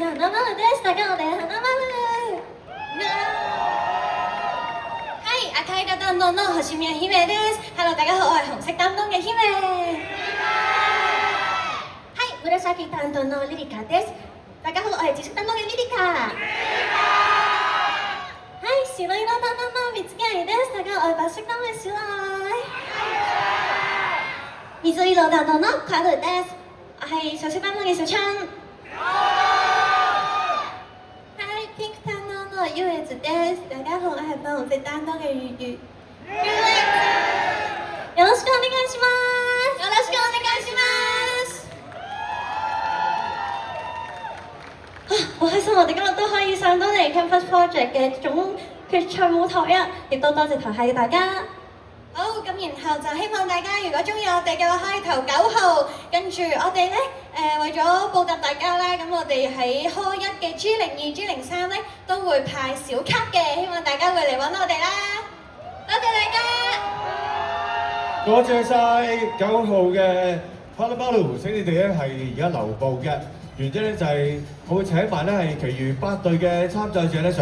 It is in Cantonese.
是花丸です。大家我哋係花丸。はい、赤いが担当の星宮姫です。Hello， 大家好，我係紅色擔當嘅姫。はい、紫担当のリリカです。大家好，我係紫色擔當嘅リリカ。はい、白色担當の三つ貝です。大家好，我係白色擔當嘅小愛。水色担當の卡ルです。我係小色擔當嘅小春。Pink 担当の優越です。大家好，我係粉紅色擔當嘅月月。よろしくお願いします。よろしくお願いします。好開心，我哋今日都可以上到嚟 Campus Project 嘅總決賽舞台啊！亦都多謝台下嘅大家。好，咁然後就希望大家如果中意我哋嘅話，可以投9號。跟住我哋咧為咗報答大家咧，咁我哋喺開一嘅 G02、G03咧都會派小卡嘅，希望大家會嚟揾我哋啦。多謝大家。多謝晒9號嘅 Palabalu， 請你哋咧係而家留步嘅，原因咧就係我會請埋咧係其餘8隊嘅參賽者咧上。